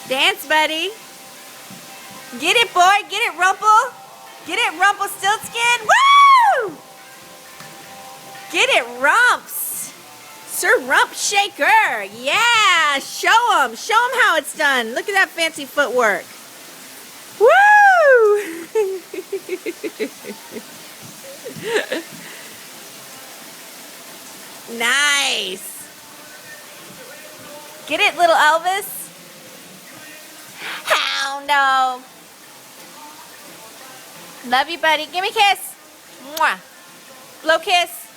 Dance, buddy. Get it, boy. Get it, Rumple. Get it, Rumpelstiltskin. Woo! Get it, Rumps. Sir Rump Shaker. Yeah. Show him. Show him how it's done. Look at that fancy footwork. Woo! Nice. Get it, little Elvis. Houndo. Love you, buddy. Give me a kiss. Mwah. Blow kiss.